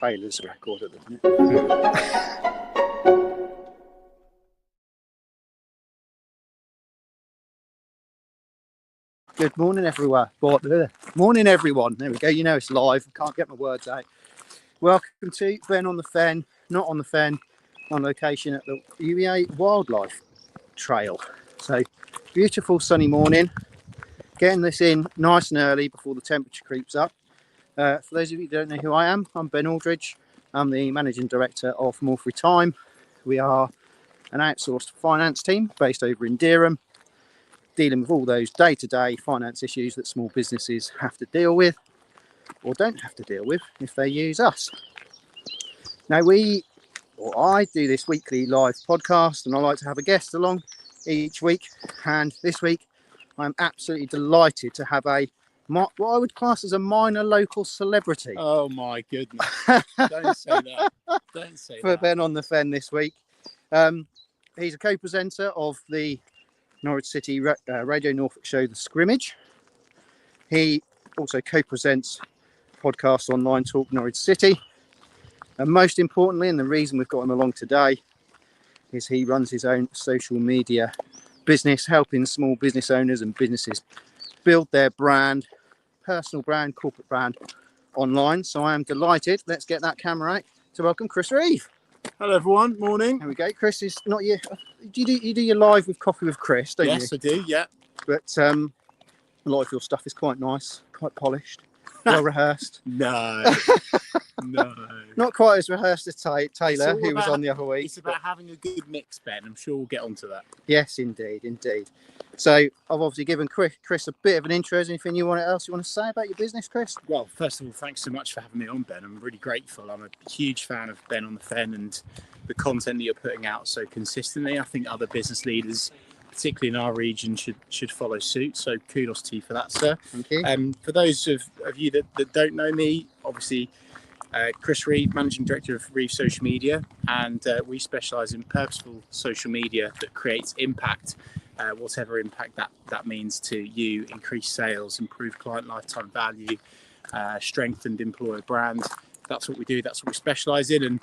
trailer's record at the minute. Good morning, everyone. Morning, everyone. There we go. You know it's live. I can't get my words out. Welcome to Ben on the Fen, not on the Fen, on location at the UEA Wildlife Trail. So, beautiful sunny morning. Getting this in nice and early before the temperature creeps up. For those of you who don't know who I am, I'm Ben Aldridge. I'm the Managing Director of More Free Time. We are an outsourced finance team based over in Dereham, dealing with all those day-to-day finance issues that small businesses have to deal with or don't have to deal with if they use us. Now I do this weekly live podcast, and I like to have a guest along each week, and this week I'm absolutely delighted to have what I would class as a minor local celebrity. Oh my goodness. Don't say that. Don't say for that. Ben on the Fen this week. He's a co-presenter of the Norwich City Radio Norfolk show, The Scrimmage. He also co-presents podcasts online Talk Norwich City. And most importantly, and the reason we've got him along today, is he runs his own social media business, helping small business owners and businesses build their brand, personal brand, corporate brand online. So I am delighted. Let's get that camera out to welcome Chris Reeve. Hello everyone, morning. There we go. Chris is not you. You do your live with Coffee with Chris, don't you? Yes, I do, yeah. But a lot of your stuff is quite nice, quite polished, well rehearsed. No. Not quite as rehearsed as Taylor, who was on the other week. It's about having a good mix, Ben. I'm sure we'll get onto that. Yes, indeed. So I've obviously given Chris a bit of an intro. Is there anything else you want to say about your business, Chris? Well, first of all, thanks so much for having me on, Ben. I'm really grateful. I'm a huge fan of Ben on the Fen and the content that you're putting out so consistently. I think other business leaders, particularly in our region, should follow suit. So kudos to you for that, sir. Thank you. For those of you that don't know me, obviously, Chris Reeve, Managing Director of Reeve Social Media, and we specialise in purposeful social media that creates impact, whatever impact that means to you: increased sales, improved client lifetime value, strengthened employer brand. That's what we do. That's what we specialise in, and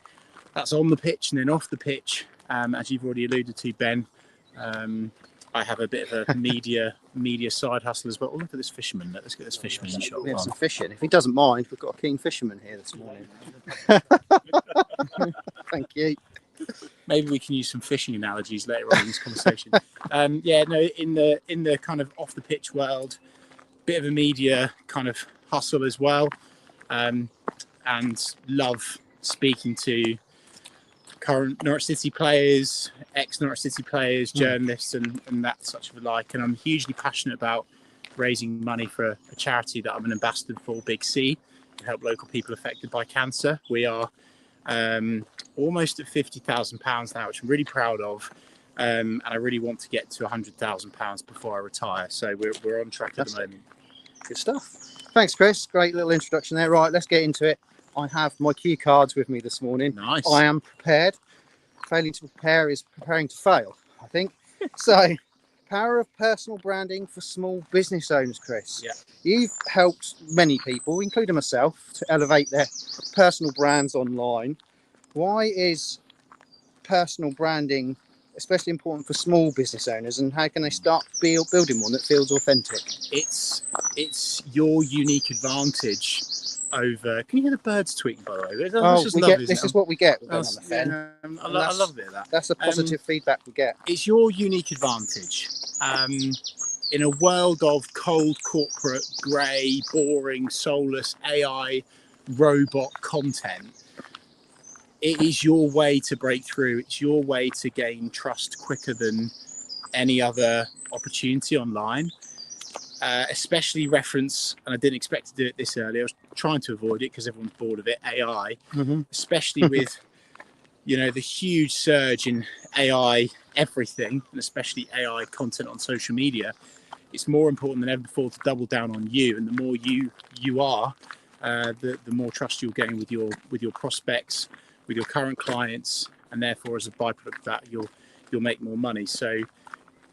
that's on the pitch and then off the pitch. As you've already alluded to, Ben, I have a bit of a media side hustle as well. Oh, look at this fisherman. Let's get this fisherman in shot. We have some fishing. If he doesn't mind, we've got a keen fisherman here this morning. Thank you. Maybe we can use some fishing analogies later on in this conversation. In the kind of off the pitch world, bit of a media kind of hustle as well, and love speaking to current Norwich City players, ex-Norwich City players, journalists, and that such of alike. And I'm hugely passionate about raising money for a charity that I'm an ambassador for, Big C, to help local people affected by cancer. We are almost at £50,000 now, which I'm really proud of. And I really want to get to £100,000 before I retire. So we're on track at the moment. Good stuff. Thanks, Chris. Great little introduction there. Right, let's get into it. I have my cue cards with me this morning. Nice. I am prepared. Failing to prepare is preparing to fail, I think. So, power of personal branding for small business owners, Chris. Yeah. You've helped many people, including myself, to elevate their personal brands online. Why is personal branding especially important for small business owners, and how can they start building one that feels authentic? It's your unique advantage over. Can you hear the birds tweeting, by the way? This is what we get with Ben on the Fen. I love a bit of that. That's the positive feedback we get. It's your unique advantage. In a world of cold, corporate, grey, boring, soulless AI robot content, it is your way to break through. It's your way to gain trust quicker than any other opportunity online. Especially reference, and I didn't expect to do it this early. I was trying to avoid it because everyone's bored of it. AI, especially with the huge surge in AI everything, and especially AI content on social media. It's more important than ever before to double down on you, and the more you are, the more trust you'll gain with your prospects, with your current clients, and therefore as a byproduct of that, you'll make more money. So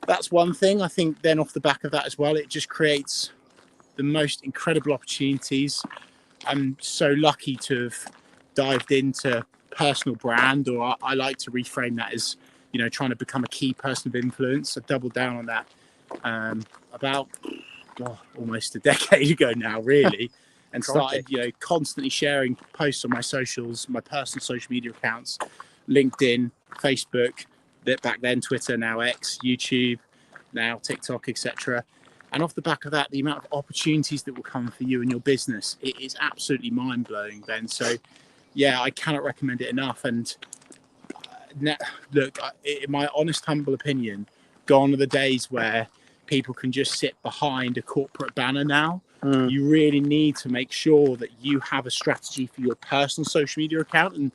that's one thing. I think then off the back of that as well, it just creates the most incredible opportunities. I'm so lucky to have dived into personal brand, or I like to reframe that as, you know, trying to become a key person of influence. I doubled down on that about almost a decade ago now, really, and started, you know, constantly sharing posts on my socials, my personal social media accounts, LinkedIn, Facebook, that back then Twitter, now X, YouTube, now TikTok, etc. And off the back of that, the amount of opportunities that will come for you and your business, it is absolutely mind-blowing, Ben. So yeah, I cannot recommend it enough. And look, in my honest, humble opinion, gone are the days where people can just sit behind a corporate banner now. You really need to make sure that you have a strategy for your personal social media account, and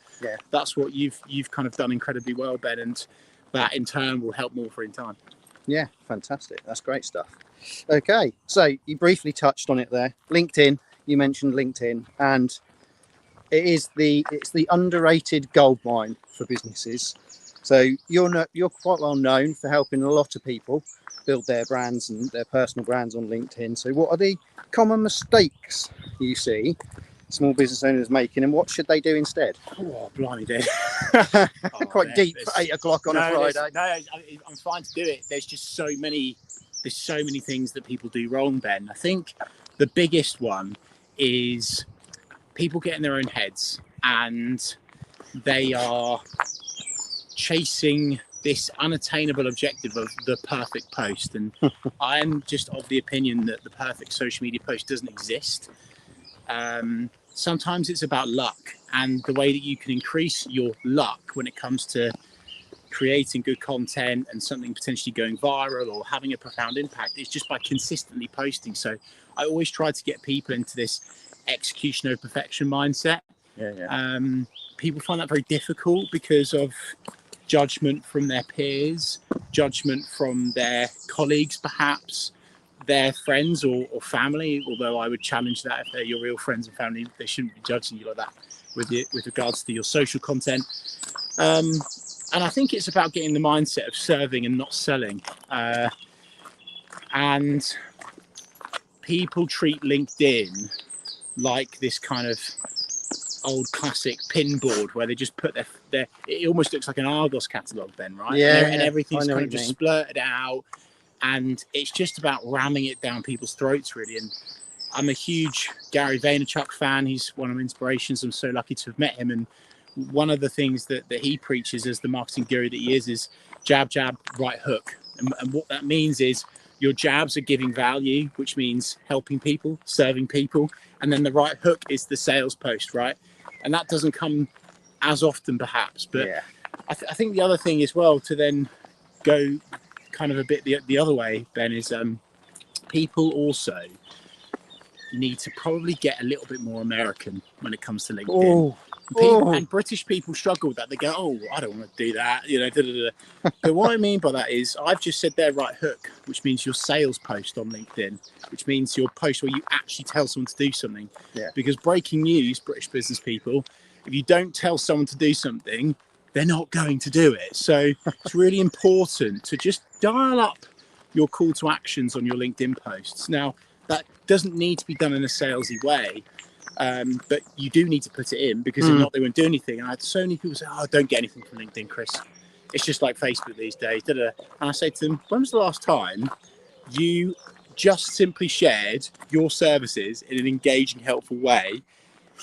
that's what you've kind of done incredibly well, Ben, and that in turn will help more for in time. Yeah, fantastic. That's great stuff. Okay, so you briefly touched on it there. LinkedIn, you mentioned LinkedIn, and it's the underrated gold mine for businesses. So you're quite well known for helping a lot of people build their brands and their personal brands on LinkedIn. So what are the common mistakes you see small business owners making, and what should they do instead? Oh, blimey, dude. Quite deep for 8 o'clock on a Friday. No, I'm fine to do it. There's just so many things that people do wrong, Ben. I think the biggest one is people get in their own heads and they are chasing this unattainable objective of the perfect post. And I'm just of the opinion that the perfect social media post doesn't exist. Sometimes it's about luck, and the way that you can increase your luck when it comes to creating good content and something potentially going viral or having a profound impact is just by consistently posting. So I always try to get people into this execution over perfection mindset. People find that very difficult because of judgment from their peers, judgment from their colleagues, perhaps their friends or family, although I would challenge that. If they're your real friends and family, they shouldn't be judging you like that with regards to your social content. And I think it's about getting the mindset of serving and not selling. And people treat LinkedIn like this kind of old classic pin board where they just put their it almost looks like an Argos catalogue, Ben, right? And everything's kind of just splurted out, and it's just about ramming it down people's throats, really. And I'm a huge Gary Vaynerchuk fan. He's one of my inspirations. I'm so lucky to have met him. And one of the things that he preaches as the marketing guru that he is jab, jab, right hook. And what that means is your jabs are giving value, which means helping people, serving people. And then the right hook is the sales post, right? And that doesn't come as often, perhaps. But I think the other thing as well, to then go kind of a bit the other way, Ben, is people also need to probably get a little bit more American when it comes to LinkedIn. And British people struggle with that. They go, "Oh, I don't want to do that," you know. But what I mean by that is, I've just said their right hook, which means your sales post on LinkedIn, which means your post where you actually tell someone to do something. Because breaking news, British business people, if you don't tell someone to do something, they're not going to do it. So it's really important to just dial up your call to actions on your LinkedIn posts. Now, that doesn't need to be done in a salesy way. But you do need to put it in, because if not, they won't do anything. And I had so many people say, "Oh, don't get anything from LinkedIn, Chris. It's just like Facebook these days." And I say to them, when was the last time you just simply shared your services in an engaging, helpful way,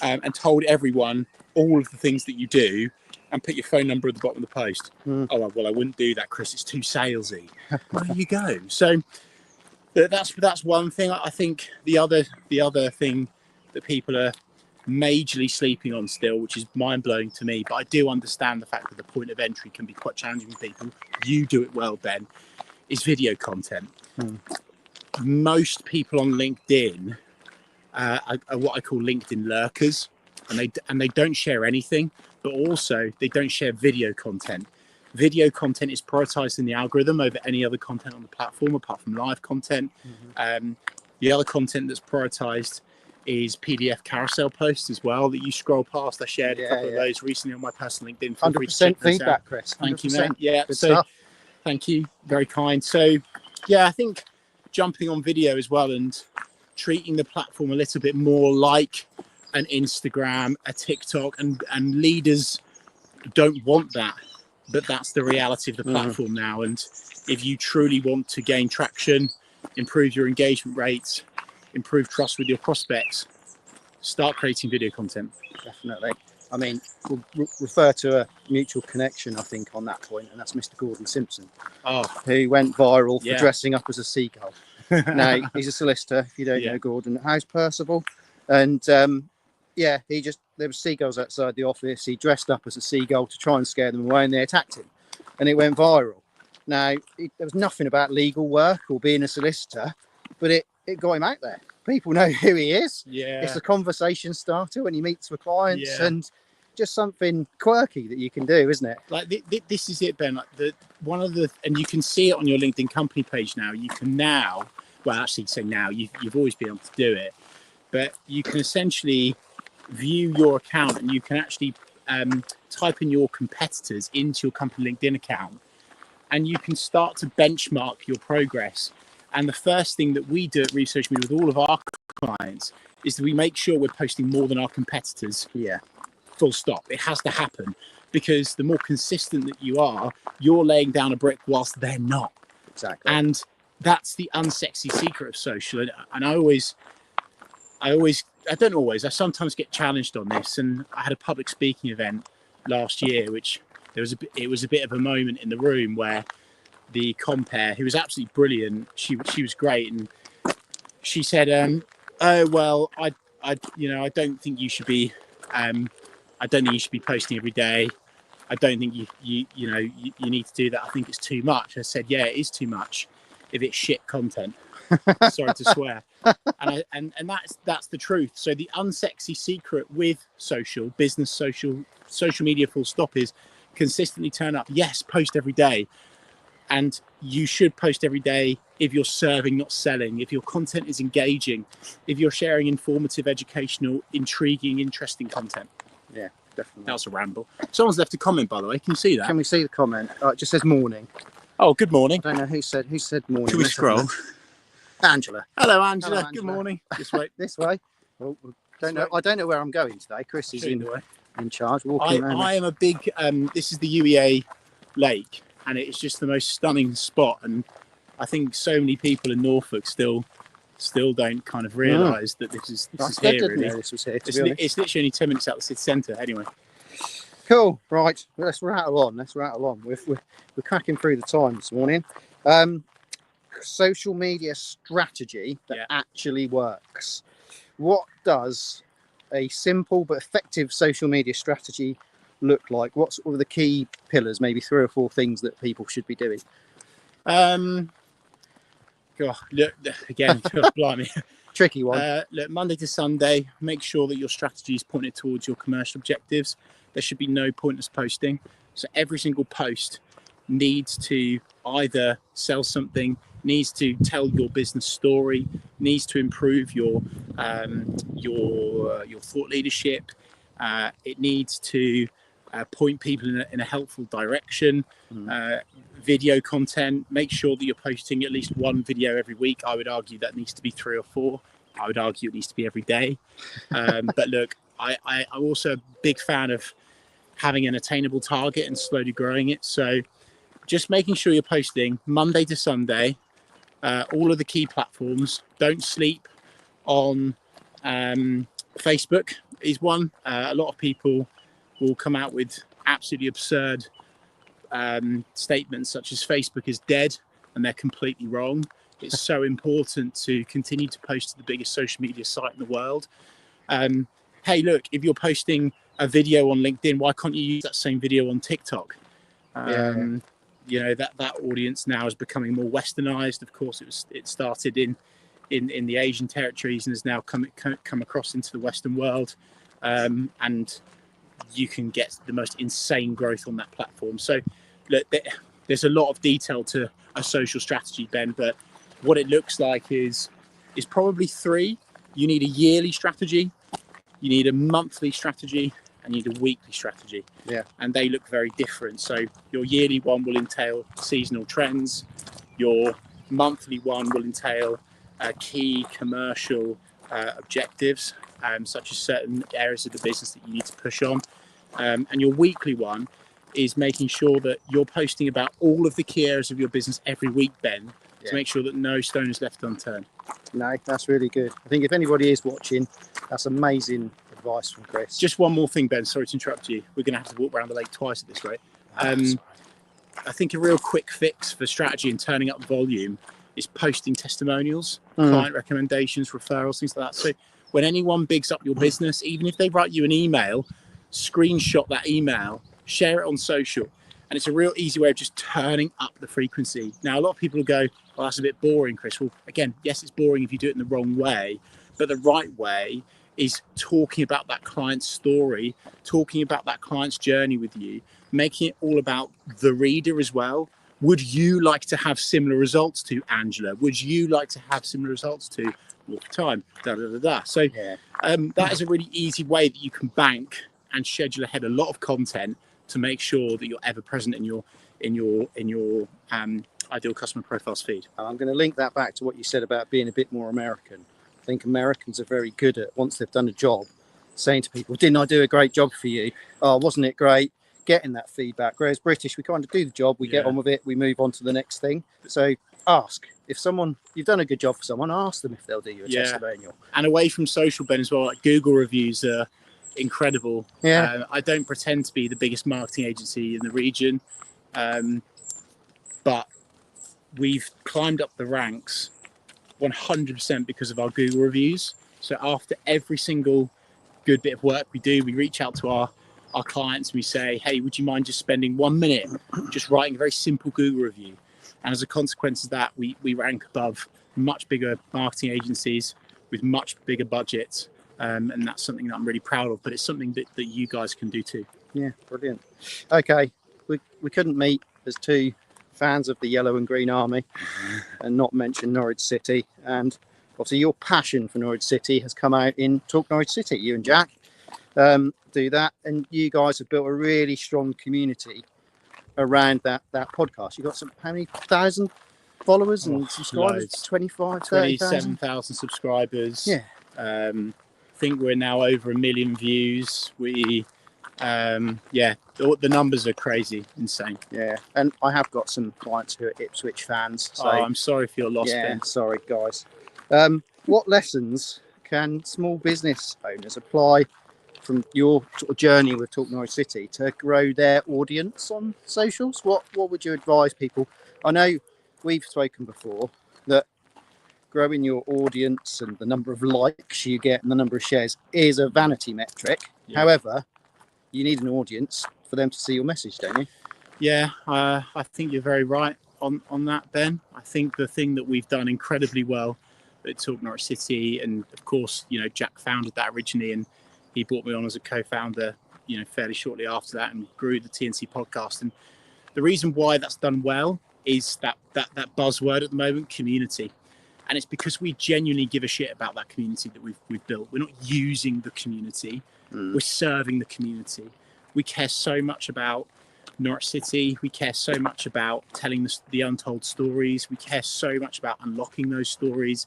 and told everyone all of the things that you do, and put your phone number at the bottom of the post? "Oh, well, I wouldn't do that, Chris. It's too salesy." Well, there you go. So that's one thing. I think the other thing that people are majorly sleeping on still, which is mind-blowing to me, but I do understand the fact that the point of entry can be quite challenging for people. You do it well, Ben, is video content. Most people on LinkedIn are what I call LinkedIn lurkers, and they don't share anything, but also they don't share video content. Video content is prioritized in the algorithm over any other content on the platform, apart from live content. The other content that's prioritized is PDF carousel posts as well that you scroll past. I shared a couple of those recently on my personal LinkedIn. 100% feedback, Chris. 100%. Thank you, man. Yeah, good so stuff. Thank you, very kind. So yeah, I think jumping on video as well and treating the platform a little bit more like an Instagram, a TikTok, and leaders don't want that, but that's the reality of the platform now. And if you truly want to gain traction, improve your engagement rates, improve trust with your prospects, start creating video content. Definitely. I mean, we'll refer to a mutual connection, I think, on that point, and that's Mr. Gordon Simpson, who went viral for dressing up as a seagull. Now, he's a solicitor, if you don't know Gordon, at House Percival. And there were seagulls outside the office. He dressed up as a seagull to try and scare them away, and they attacked him. And it went viral. Now, there was nothing about legal work or being a solicitor, but it got him out there. People know who he is. Yeah. It's a conversation starter when he meets with clients, and just something quirky that you can do, isn't it? Like this is it, Ben. Like and you can see it on your LinkedIn company page now. You can now, well, actually say now, you've always been able to do it, but you can essentially view your account, and you can actually type in your competitors into your company LinkedIn account, and you can start to benchmark your progress. And the first thing that we do at Research Media with all of our clients is that we make sure we're posting more than our competitors. Yeah. Full stop. It has to happen, because the more consistent that you are, you're laying down a brick whilst they're not. Exactly. And that's the unsexy secret of social. And I sometimes get challenged on this. And I had a public speaking event last year, which it was a bit of a moment in the room where the compere, who was absolutely brilliant, she was great, and she said, "Oh well, I don't think you should be, I don't think you should be posting every day. I don't think you need to do that. I think it's too much." I said, "Yeah, it is too much if it's shit content." Sorry to swear, and that's the truth. So the unsexy secret with social media, full stop, is consistently turn up. Yes, post every day. And you should post every day if you're serving, not selling, if your content is engaging, if you're sharing informative, educational, intriguing, interesting content. Yeah, definitely. That was a ramble. Someone's left a comment, by the way. Can you see that? Can we see the comment? It just says morning. Oh, good morning. I don't know who said morning. Can we scroll? Angela. Hello, Angela. Hello, Angela. Good morning. This way. This way. Well, I don't know where I'm going today. Chris is in charge. Walking around. I am a big. This is the UEA lake, and it's just the most stunning spot. And I think so many people in Norfolk still don't kind of realise that this is here. Really, this was here. It's literally only 10 minutes out of the city centre. Anyway. Cool. Right. Let's rattle on. We're cracking through the time this morning. Social media strategy that actually works. What does a simple but effective social media strategy look like? What's all the key pillars? Maybe 3 or 4 things that people should be doing. God, look, again, blimey. Tricky one. Look, Monday to Sunday, make sure that your strategy is pointed towards your commercial objectives. There should be no pointless posting. So every single post needs to either sell something, needs to tell your business story, needs to improve your thought leadership. It needs to point people in a helpful direction. Video content, make sure that you're posting at least 1 video every week. I would argue that needs to be 3 or 4. I would argue it needs to be every day. But look, I'm also a big fan of having an attainable target and slowly growing it. So just making sure you're posting Monday to Sunday, all of the key platforms. Don't sleep on Facebook is one. A lot of people will come out with absolutely absurd statements such as Facebook is dead, and they're completely wrong. It's so important to continue to post to the biggest social media site in the world. Hey, look, if you're posting a video on LinkedIn, why can't you use that same video on TikTok? You know, that audience now is becoming more westernized. Of course, it started in the Asian territories and has now come across into the Western world, and you can get the most insane growth on that platform. So look, there's a lot of detail to a social strategy, Ben, but what it looks like is probably 3. You need a yearly strategy, you need a monthly strategy, and you need a weekly strategy. Yeah. And they look very different. So your yearly one will entail seasonal trends. Your monthly one will entail key commercial objectives. such as certain areas of the business that you need to push on. And your weekly one is making sure that you're posting about all of the key areas of your business every week, Ben, to make sure that no stone is left unturned. No, that's really good. I think if anybody is watching, that's amazing advice from Chris. Just one more thing, Ben, sorry to interrupt you. We're going to have to walk around the lake twice at this rate. I think a real quick fix for strategy and turning up volume is posting testimonials, client recommendations, referrals, things like that. So when anyone bigs up your business, even if they write you an email, screenshot that email, share it on social. And it's a real easy way of just turning up the frequency. Now, a lot of people will go, well, that's a bit boring, Chris. Well, again, yes, it's boring if you do it in the wrong way, but the right way is talking about that client's story, talking about that client's journey with you, making it all about the reader as well. Would you like to have similar results to Angela? Would you like to have similar results to Walk Time? So that is a really easy way that you can bank and schedule ahead a lot of content to make sure that you're ever present in your ideal customer profiles feed. I'm going to link that back to what you said about being a bit more American. I think Americans are very good at, once they've done a job, saying to people, didn't I do a great job for you? Oh, wasn't it great? Getting that feedback. Whereas British, we kind of do the job, we get on with it, we move on to the next thing. So ask. If you've done a good job for someone, ask them if they'll do you a testimonial. And away from social, Ben, as well, like Google reviews are incredible. I don't pretend to be the biggest marketing agency in the region, but we've climbed up the ranks 100% because of our Google reviews. So after every single good bit of work we do, we reach out to our clients and we say, hey, would you mind just spending 1 minute just writing a very simple Google review? And as a consequence of that, we rank above much bigger marketing agencies with much bigger budgets. And that's something that I'm really proud of, but it's something that you guys can do too. Yeah, brilliant. Okay, we couldn't meet as two fans of the yellow and green army and not mention Norwich City. And obviously your passion for Norwich City has come out in Talk Norwich City. You and Jack do that, and you guys have built a really strong community around that podcast. You've got how many thousand followers and subscribers? Loads. 27,000 subscribers. Yeah. I think we're now over 1 million views. The numbers are crazy, insane. Yeah, and I have got some clients who are Ipswich fans. So I'm sorry for your loss, Ben. Sorry, guys. What lessons can small business owners apply from your sort of journey with Talk Norwich City to grow their audience on socials? What would you advise people? I know we've spoken before that growing your audience and the number of likes you get and the number of shares is a vanity metric. Yeah. However, you need an audience for them to see your message, don't you? Yeah, I think you're very right on that, Ben. I think the thing that we've done incredibly well at Talk Norwich City, and of course, Jack founded that originally, and he brought me on as a co-founder, fairly shortly after that, and grew the TNC podcast. And the reason why that's done well is that buzzword at the moment, community. And it's because we genuinely give a shit about that community that we've built. We're not using the community, we're serving the community. We care so much about Norwich City. We care so much about telling the untold stories. We care so much about unlocking those stories.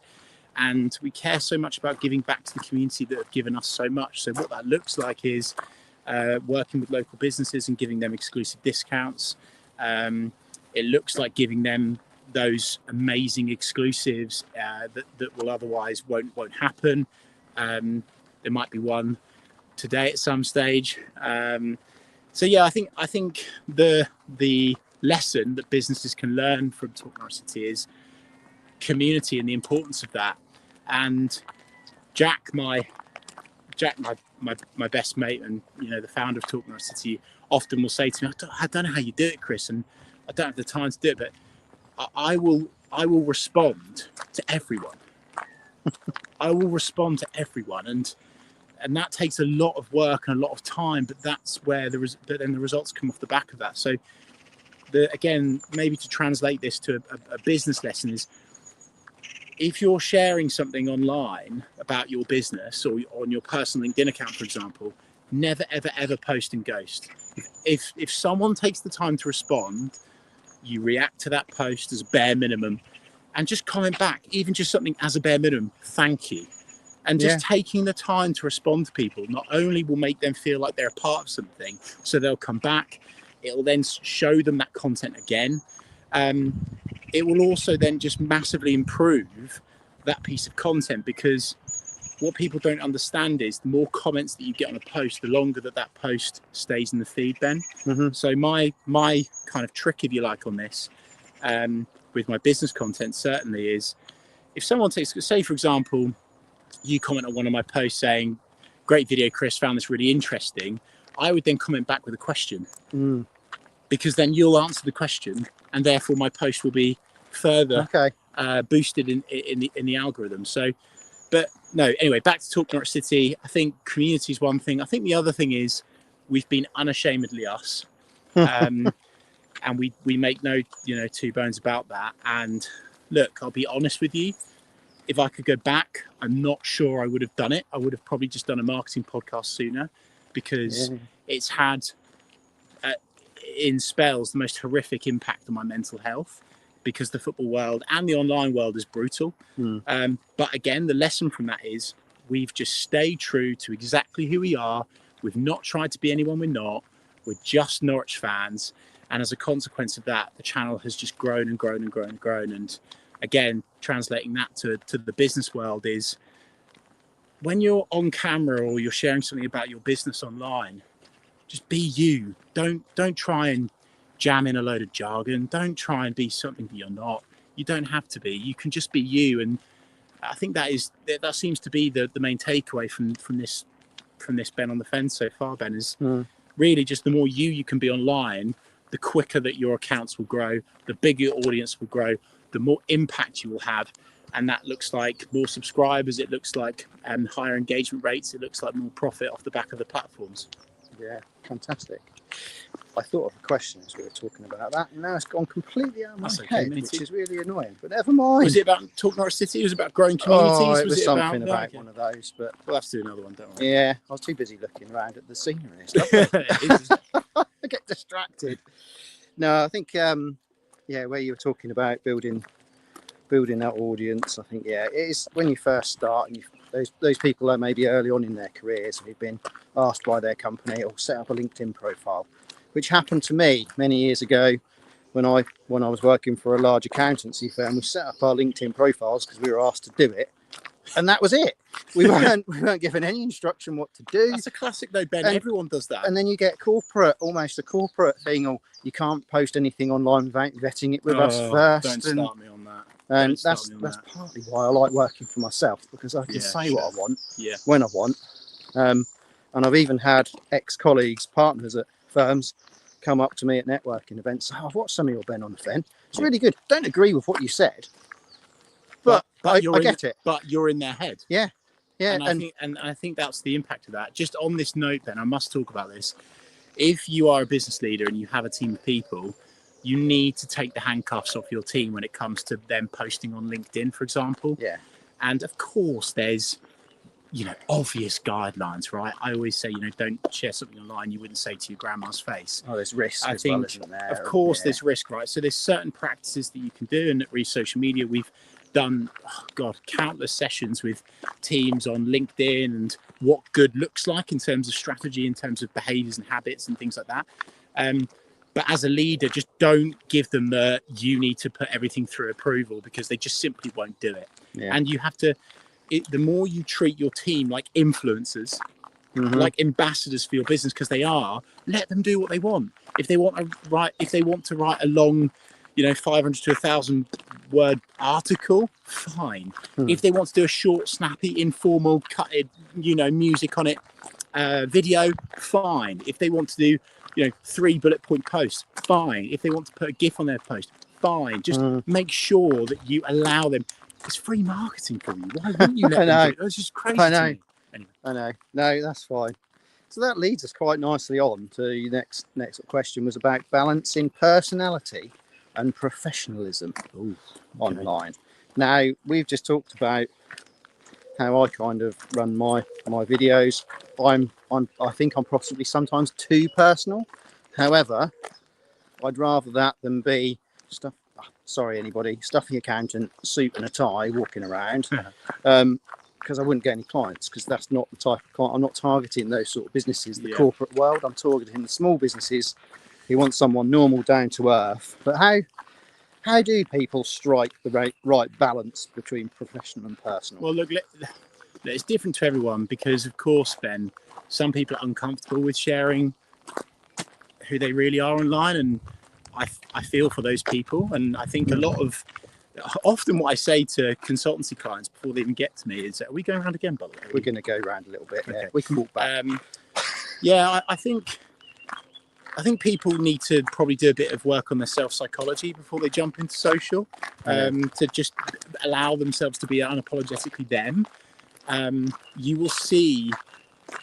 And we care so much about giving back to the community that have given us so much. So what that looks like is working with local businesses and giving them exclusive discounts. It looks like giving them those amazing exclusives that will otherwise won't happen. There might be one today at some stage. So yeah, I think the lesson that businesses can learn from Talk Norwich City is community and the importance of that. And Jack, my best mate, and the founder of Talk Norwich City, often will say to me, I don't know how you do it, Chris, and I don't have the time to do it, but I will respond to everyone. I will respond to everyone, and that takes a lot of work and a lot of time, but that's where then the results come off the back of that. So again, maybe to translate this to a business lesson is, if you're sharing something online about your business or on your personal LinkedIn account, for example, never, ever, ever post and ghost. If someone takes the time to respond, you react to that post as a bare minimum and just comment back, even just something as a bare minimum, thank you. And just taking the time to respond to people not only will make them feel like they're a part of something, so they'll come back, it'll then show them that content again. It will also then just massively improve that piece of content, because what people don't understand is the more comments that you get on a post, the longer that post stays in the feed, Ben. So my kind of trick, if you like, on this, with my business content certainly is, if someone takes, say for example, you comment on one of my posts saying, "Great video, Chris, found this really interesting," I would then comment back with a question, because then you'll answer the question, and therefore my post will be further boosted in the algorithm. So, but no, anyway, back to Talk Norwich City. I think community is one thing. I think the other thing is we've been unashamedly us, and we make no two bones about that. And look, I'll be honest with you. If I could go back, I'm not sure I would have done it. I would have probably just done a marketing podcast sooner, because it's had, in spells, the most horrific impact on my mental health, because the football world and the online world is brutal. But again, the lesson from that is we've just stayed true to exactly who we are. We've not tried to be anyone we're not. We're just Norwich fans. And as a consequence of that, the channel has just grown and grown and grown and grown. And again, translating that to the business world is, when you're on camera or you're sharing something about your business online, just be you. Don't try and jam in a load of jargon. Don't try and be something that you're not. You don't have to be. You can just be you. And I think that seems to be the main takeaway from this Ben on the Fence so far, Ben, is really just the more you can be online, the quicker that your accounts will grow, the bigger your audience will grow, the more impact you will have. And that looks like more subscribers, it looks like higher engagement rates, it looks like more profit off the back of the platforms. Yeah, fantastic. I thought of a question as we were talking about that, and now it's gone completely out of my head, which is really annoying. But never mind. Was it about Talk Norwich City? Was it about growing communities? Oh, it was something about one of those. But we'll have to do another one, don't worry. Yeah, I was too busy looking around at the scenery and stuff. I get distracted. No, I think where you were talking about building that audience, I think it is when you first start, and those people that maybe early on in their careers who've been asked by their company or set up a LinkedIn profile, which happened to me many years ago when I was working for a large accountancy firm. We set up our LinkedIn profiles because we were asked to do it, and that was it. We weren't given any instruction what to do. That's a classic though, Ben. Everyone does that. And then you get almost a corporate thing, or you can't post anything online without vetting it with us first. Don't start me on that. And that's partly why I like working for myself, because I can say what I want when I want. And I've even had ex-colleagues, partners at firms, come up to me at networking events. "Oh, I've watched some of your Ben on the Fen. It's really good. Don't agree with what you said, but I get it. But you're in their head. Yeah. And I think that's the impact of that. Just on this note, Ben, I must talk about this. If you are a business leader and you have a team of people, you need to take the handcuffs off your team when it comes to them posting on LinkedIn, for example. Yeah. And of course, there's obvious guidelines, right? I always say, don't share something online you wouldn't say to your grandma's face. Oh, there's risk. I think, isn't there? Of course, there's risk, right? So there's certain practices that you can do, and at social media, we've done, countless sessions with teams on LinkedIn and what good looks like in terms of strategy, in terms of behaviors and habits and things like that. But as a leader, just don't give them you need to put everything through approval, because they just simply won't do it. Yeah. And you have to, the more you treat your team like influencers, like ambassadors for your business, because they are, let them do what they want. If they want to write a long, 500 to 1,000 word article, fine. If they want to do a short, snappy, informal, cutted, music on it, video, fine. If they want to do 3 bullet point posts, fine. If they want to put a GIF on their post, fine. Just make sure that you allow them. It's free marketing for you. Why wouldn't you let them do it? It's just crazy. I know. To me. Anyway. I know. No, that's fine. So that leads us quite nicely on to the next question, was about balancing personality and professionalism online. Now, we've just talked about how I kind of run my videos. I think I'm possibly sometimes too personal. However, I'd rather that than be stuffy accountant, suit and a tie, walking around. because I wouldn't get any clients, because that's not the type of client. I'm not targeting those sort of businesses, the Yeah. corporate world. I'm targeting the small businesses who want someone normal, down to earth. But how do people strike the right balance between professional and personal? Well, look, it's different to everyone, because of course, Ben, some people are uncomfortable with sharing who they really are online, and I feel for those people. And I think often what I say to consultancy clients before they even get to me is, are we going around again, by the way? We're going to go around a little bit. Okay. Yeah, we can walk back. I think people need to probably do a bit of work on their self-psychology before they jump into social, to just allow themselves to be unapologetically them. You will see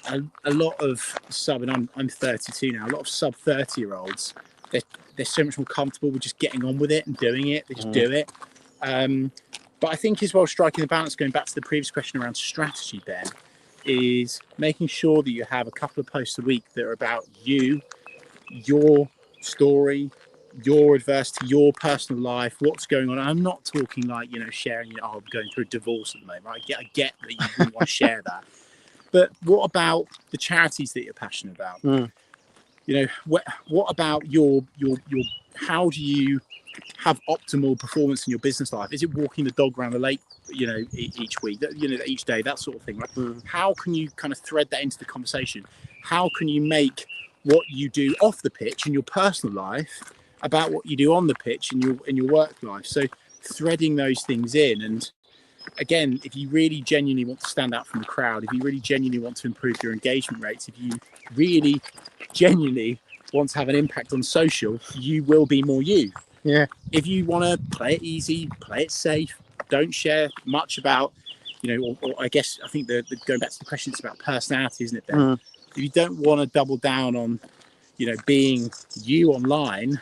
a lot of and I'm 32 now, a lot of sub 30-year-olds, they're so much more comfortable with just getting on with it and doing it. They just do it. But I think as well, striking the balance, going back to the previous question around strategy, Ben, is making sure that you have a couple of posts a week that are about you, your story, your adversity, your personal life, what's going on. I'm not talking like, sharing, I'm going through a divorce at the moment. Right? I get that you wouldn't want to share that. But what about the charities that you're passionate about? What about your how do you have optimal performance in your business life? Is it walking the dog around the lake, each week, each day, that sort of thing, right? How can you kind of thread that into the conversation? How can you make what you do off the pitch in your personal life about what you do on the pitch in your work life? So threading those things in. And again, if you really genuinely want to stand out from the crowd, if you really genuinely want to improve your engagement rates, if you really genuinely want to have an impact on social, you will be more you. Yeah. If you want to play it easy, play it safe, don't share much about, or I guess I think the going back to the question, it's about personality, isn't it, Ben? If you don't want to double down on, being you online,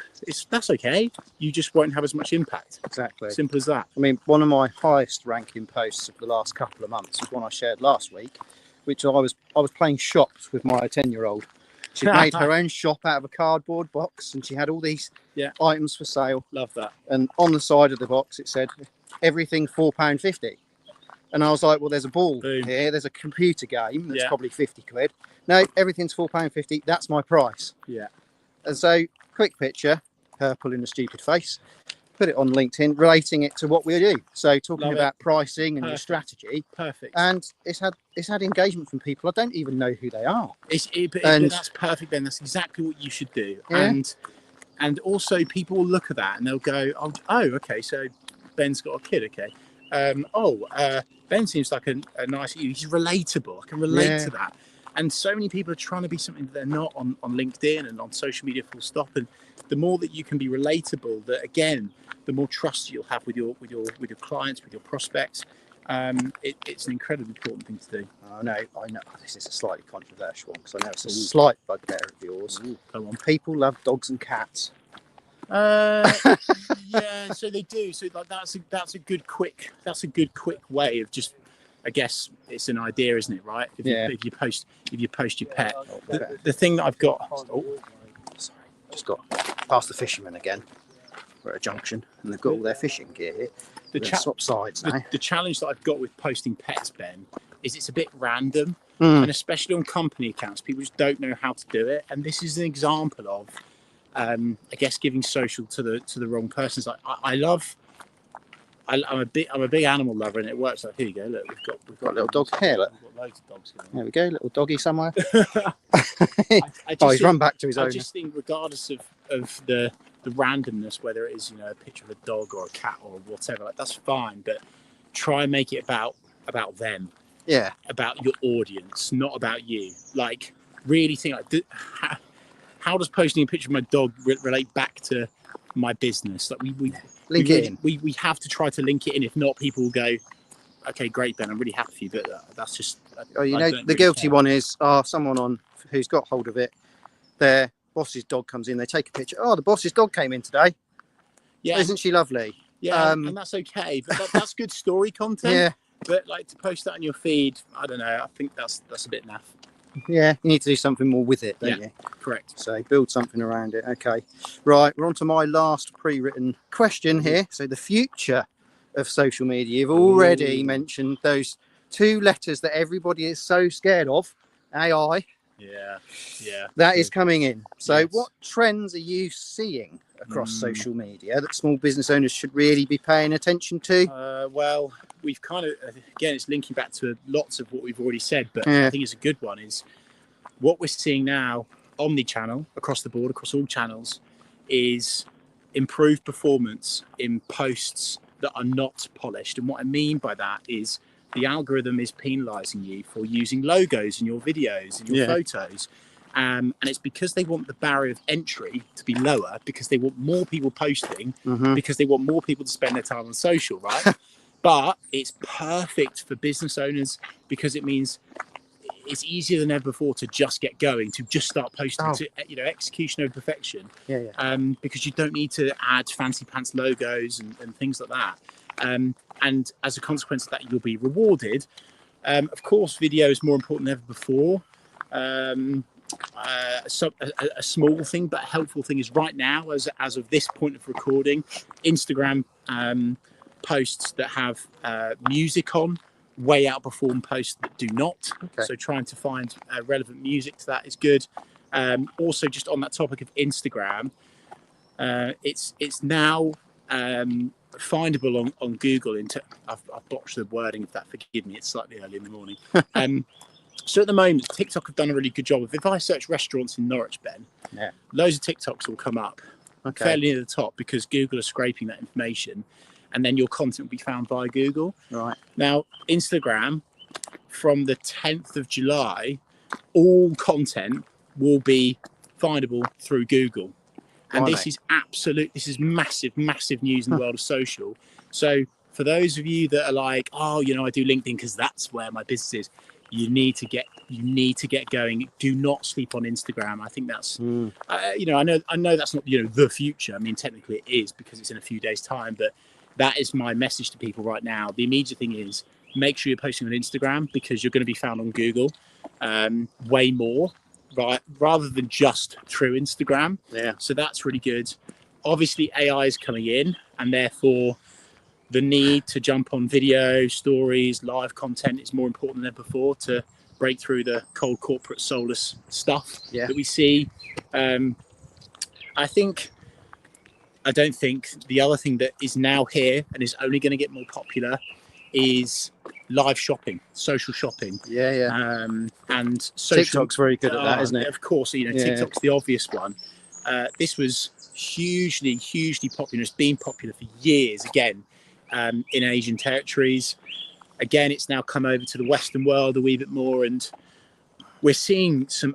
that's okay. You just won't have as much impact. Exactly. Simple as that. I mean, one of my highest ranking posts of the last couple of months was one I shared last week, which I was playing shops with my 10-year-old. She'd made her own shop out of a cardboard box, and she had all these items for sale. Love that. And on the side of the box, it said, everything £4.50. And I was like, well, there's a ball here. There's a computer game that's probably 50 quid. No, everything's £4.50. That's my price. Yeah. And so, quick picture, her pulling a stupid face. Put it on LinkedIn, relating it to what we do. So talking about pricing and your strategy. Perfect. And it's had engagement from people I don't even know who they are. And that's perfect, Ben. That's exactly what you should do. Yeah. And also people will look at that and they'll go, oh, okay, so Ben's got a kid, okay. Ben seems like a nice, he's relatable. I can relate to that. And so many people are trying to be something that they're not on LinkedIn and on social media, full stop. And the more that you can be relatable, that again, the more trust you'll have with your clients, with your prospects. It's an incredibly important thing to do. I know. This is a slightly controversial one, because I know it's a slight bugbear of yours. Come on. People love dogs and cats. Yeah, so they do. So like that's a good quick way of just, I guess it's an idea, isn't it? Right? If you post your pet. The thing that I've got. Sorry, just got past the fishermen again. We're at a junction, and they've got all their fishing gear here. Swap sides now. The challenge that I've got with posting pets, Ben, is it's a bit random, and especially on company accounts, people just don't know how to do it. And this is an example of, I guess, giving social to the wrong person. It's like I'm a big animal lover, and it works. Like, here you go, look, we've got a little dog here. Look, we've got loads of dogs here. There we go, little doggy somewhere. He's run back to his owner. I just think, regardless of the randomness, whether it is a picture of a dog or a cat or whatever, like, that's fine, but try and make it about them, about your audience, not about you. Like, really think like, how does posting a picture of my dog relate back to my business? Like, we have to try to link it in. If not, people will go, okay, great, Ben, I'm really happy for you, but that's just the guilty one is someone who's got hold of it, their boss's dog comes in, they take a picture. Oh, the boss's dog came in today. Yeah, isn't she lovely? Yeah, and that's okay. But that's good story content. Yeah. But like, to post that on your feed, I don't know. I think that's a bit naff. Yeah, you need to do something more with it, don't you? Correct. So build something around it. Okay. Right, we're on to my last pre-written question here. So the future of social media. You've already mentioned those two letters that everybody is so scared of, AI. Yeah. That is coming in. So Yes. what trends are you seeing across social media that small business owners should really be paying attention to? Well, we've kind of, again, it's linking back to lots of what we've already said, but Yeah. I think it's a good one, is what we're seeing now, omni-channel, across the board, across all channels, is improved performance in posts that are not polished. And what I mean by that is the algorithm is penalizing you for using logos in your videos and your photos. And it's because they want the barrier of entry to be lower, because they want more people posting, because they want more people to spend their time on social, right? But it's perfect for business owners because it means it's easier than ever before to just get going, to just start posting, to, you know, execution over perfection. Because you don't need to add fancy pants logos and things like that. And as a consequence of that, you'll be rewarded. Of course, video is more important than ever before. A small thing but a helpful thing is right now, as of this point of recording, Instagram posts that have music on way outperform posts that do not. So trying to find relevant music to that is good. Also, just on that topic of Instagram, it's now findable on Google. I've botched the wording of that, forgive me, it's slightly early in the morning. So at the moment, TikTok have done a really good job of, if I search restaurants in Norwich, Ben, loads of TikToks will come up fairly near the top, because Google are scraping that information, and then your content will be found by Google. Right. Now, Instagram, from the 10th of July, all content will be findable through Google. And this is massive news in the world of social. So for those of you that are like, oh, you know, I do LinkedIn because that's where my business is, you need to get going. Do not sleep on Instagram. I think that's, you know, I know that's not, you know, the future. I mean, technically it is, because it's in a few days' time, but that is my message to people right now. The immediate thing is, make sure you're posting on Instagram, because you're going to be found on Google way more, right, rather than just through Instagram. So that's really good. Obviously, AI is coming in, and therefore the need to jump on video, stories, live content is more important than ever before to break through the cold corporate soulless stuff that we see. I don't think the other thing that is now here and is only going to get more popular is live shopping, social shopping. And social, TikTok's very good at that, isn't it? Of course, you know, TikTok's the obvious one. This was hugely popular. It's been popular for years, again, in Asian territories. Again, it's now come over to the Western world a wee bit more, and we're seeing some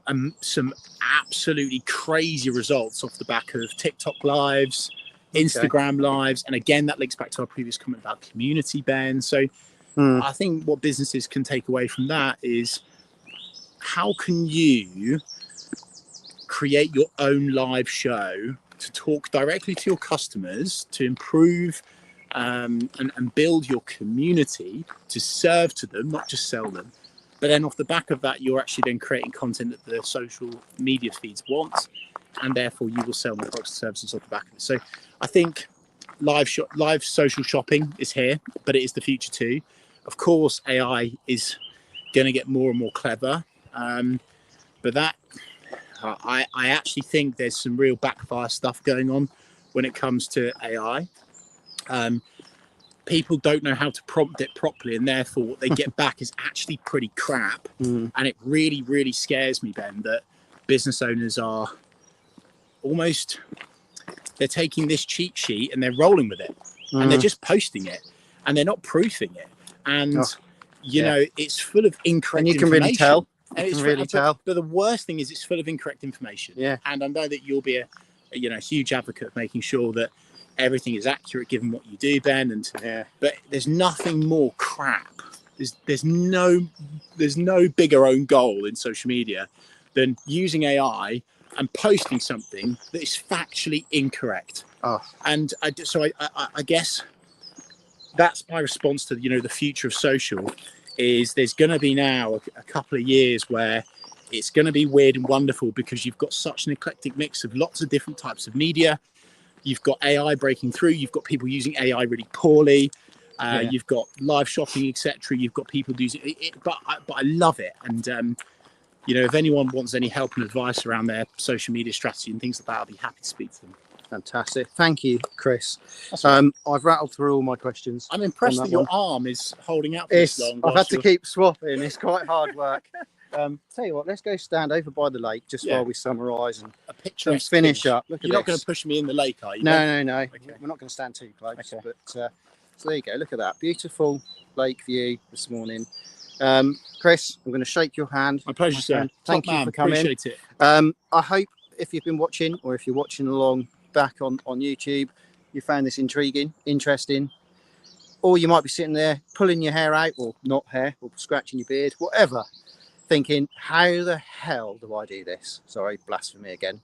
absolutely crazy results off the back of TikTok lives, Instagram lives, and again, that links back to our previous comment about community, Ben. So I think what businesses can take away from that is, how can you create your own live show to talk directly to your customers, to improve and build your community, to serve to them, not just sell them. But then off the back of that, you're actually then creating content that the social media feeds want, and therefore you will sell more products and services off the back of it. So I think live social shopping is here, but it is the future too. Of course, AI is going to get more and more clever, but that I actually think there's some real backfire stuff going on when it comes to AI. People don't know how to prompt it properly, and therefore what they get back is actually pretty crap. And it really scares me, Ben, that business owners are almost, they're taking this cheat sheet and they're rolling with it, and they're just posting it, and they're not proofing it, and you know, it's full of incorrect and you can information. really tell. But the worst thing is, it's full of incorrect information. And I know that you'll be a huge advocate of making sure that everything is accurate given what you do, Ben. And but there's nothing more crap. There's no bigger own goal in social media than using AI and posting something that is factually incorrect. And I guess that's my response to the future of social. Is there's going to be now a couple of years where it's going to be weird and wonderful, because you've got such an eclectic mix of lots of different types of media. You've got AI breaking through. You've got people using AI really poorly. You've got live shopping, etc. You've got people using it, but I love it. And if anyone wants any help and advice around their social media strategy and things like that, I'll be happy to speak to them. Fantastic. Thank you, Chris. Right. I've rattled through all my questions. I'm impressed that your arm is holding out for this long. I've had to keep swapping. It's quite hard work. Tell you what, let's go stand over by the lake just while we summarise and a picture finish up. Look You're at not going to push me in the lake, are you? No. Okay. We're not going to stand too close. Okay. But so there you go. Look at that beautiful lake view this morning. Chris, I'm going to shake your hand. My pleasure, sir. Thank you for coming. Appreciate it. I hope if you've been watching or if you're watching along back on YouTube, you found this intriguing, interesting, or you might be sitting there pulling your hair out, or not hair, or scratching your beard, whatever, thinking, how the hell do I do this? Sorry, blasphemy again.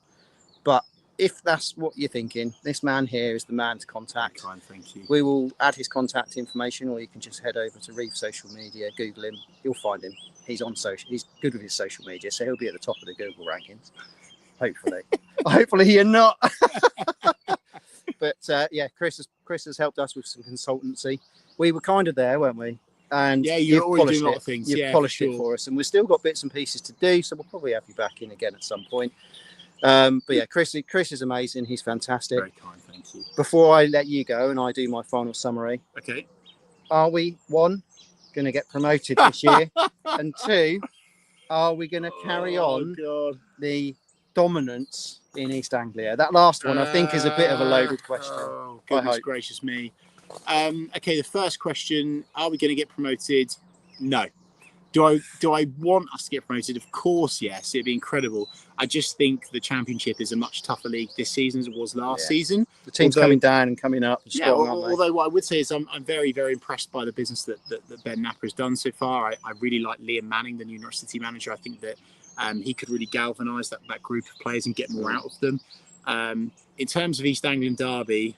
But if that's what you're thinking, this man here is the man to contact. Kind, thank you. We will add his contact information, or you can just head over to Reeve social media, Google him, you'll find him. He's on social, he's good with his social media, so he'll be at the top of the Google rankings. Hopefully. Hopefully you're not. But Chris has helped us with some consultancy. We were kind of there, weren't we? And you're always doing a lot of things. You've polished it for us, and we've still got bits and pieces to do, so we'll probably have you back in again at some point. But yeah, Chris is amazing. He's fantastic. Very kind, thank you. Before I let you go and I do my final summary, okay, are we, one, going to get promoted this year, and two, are we going to carry on the dominance in East Anglia? That last one I think is a bit of a loaded question. Oh, goodness gracious me. Okay, the first question, are we going to get promoted? No. Do I want us to get promoted? Of course, yes. It'd be incredible. I just think the Championship is a much tougher league this season as it was last season. The team's coming down and coming up. Although what I would say is I'm very, very impressed by the business that Ben Napper has done so far. I really like Liam Manning, the new Norwich City manager. I think that he could really galvanise that group of players and get more out of them. In terms of East Anglian Derby,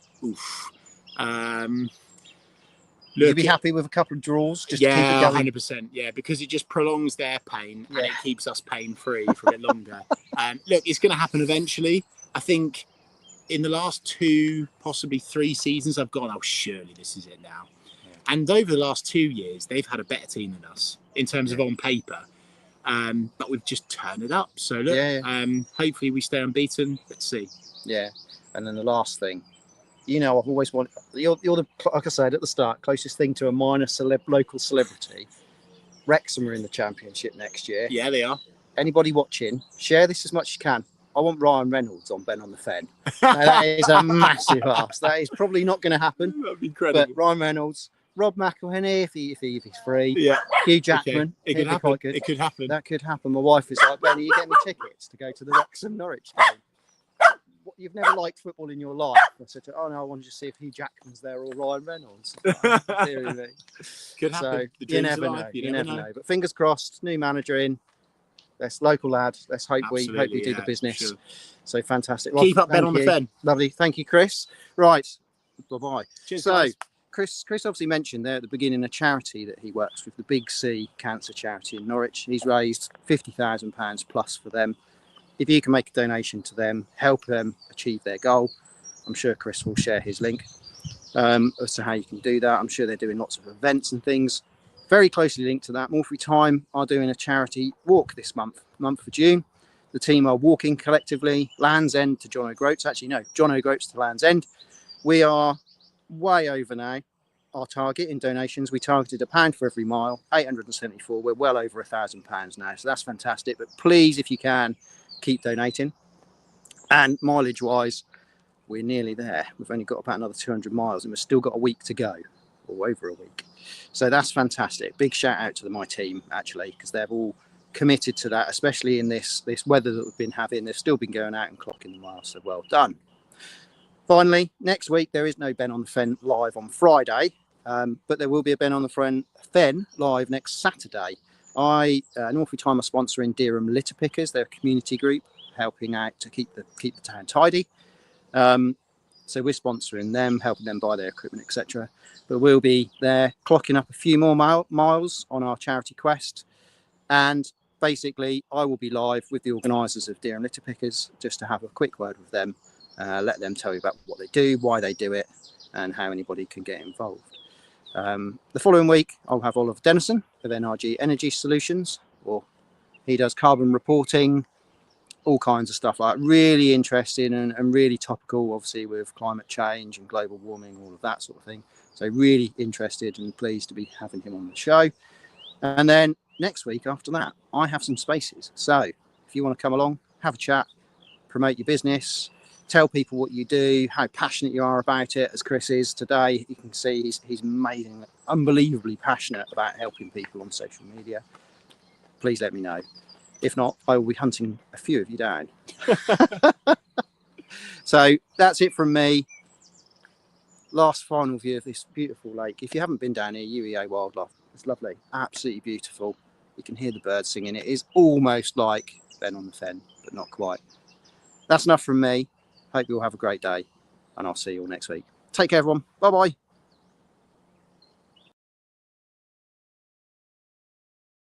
You'd be happy with a couple of draws just to keep it going? 100%. Yeah, because it just prolongs their pain and it keeps us pain-free for a bit longer. Look, it's going to happen eventually. I think in the last 2, possibly 3 seasons, I've gone, oh, surely this is it now. Yeah. And over the last 2 years, they've had a better team than us in terms of on paper. But we've just turned it up. So look, hopefully we stay unbeaten. Let's see. Yeah. And then the last thing, I've always wanted, you're the, like I said at the start, closest thing to a minor local celebrity. Wrexham are in the Championship next year. Yeah, they are. Anybody watching, share this as much as you can. I want Ryan Reynolds on Ben on the Fen. That is a massive ask. That is probably not going to happen. That'd be incredible. But Ryan Reynolds, Rob McElhenney, if he's free. Yeah. Hugh Jackman. Okay. It could happen. It could happen. That could happen. My wife is like, Ben, are you getting me tickets to go to the Wrexham Norwich game? You've never liked football in your life. I said to her, oh no, I wanted to see if Hugh Jackman's there or Ryan Reynolds. Could happen. So you never know. You never know. But fingers crossed, new manager in. Let's local lad. Let's hope we do the business. Sure. So fantastic. Well, keep up Ben on the Fen. Lovely. Thank you, Chris. Right. Bye-bye. Cheers, so guys. Chris obviously mentioned there at the beginning a charity that he works with, the Big C Cancer Charity in Norwich. He's raised £50,000 plus for them. If you can make a donation to them, help them achieve their goal, I'm sure Chris will share his link as to how you can do that. I'm sure they're doing lots of events and things very closely linked to that. More Free Time are doing a charity walk this month of June. The team are walking collectively Land's End to John O'Groats. Actually, no, John O'Groats to Land's End. We are way over now our target in donations. We targeted £1 for every mile, 874. We're well over £1,000 now, so that's fantastic. But please, if you can, keep donating. And mileage wise, we're nearly there. We've only got about another 200 miles and we've still got a week to go, or over a week. So that's fantastic. Big shout out to my team actually, because they've all committed to that, especially in this weather that we've been having. They've still been going out and clocking the miles, so well done. Finally, next week there is no Ben on the Fen live on Friday, but there will be a Ben on the Fen live next Saturday. North Free Time are sponsoring Dereham Litter Pickers. They're a community group helping out to keep the town tidy. So we're sponsoring them, helping them buy their equipment, etc. But we'll be there clocking up a few more miles on our charity quest. And basically, I will be live with the organisers of Dereham Litter Pickers just to have a quick word with them, let them tell you about what they do, why they do it, and how anybody can get involved. The following week, I'll have Oliver Dennison with NRG Energy Solutions, or he does carbon reporting, all kinds of stuff like that. Really interesting and really topical, obviously, with climate change and global warming, all of that sort of thing. So really interested and pleased to be having him on the show. And then next week after that, I have some spaces. So if you want to come along, have a chat, promote your business, tell people what you do, how passionate you are about it, as Chris is today. You can see he's amazing, unbelievably passionate about helping people on social media. Please let me know. If not, I will be hunting a few of you down. So that's it from me. Last final view of this beautiful lake. If you haven't been down here, UEA Wildlife, it's lovely, absolutely beautiful. You can hear the birds singing. It is almost like Ben on the Fen, but not quite. That's enough from me. Hope you all have a great day, and I'll see you all next week. Take care, everyone. Bye bye.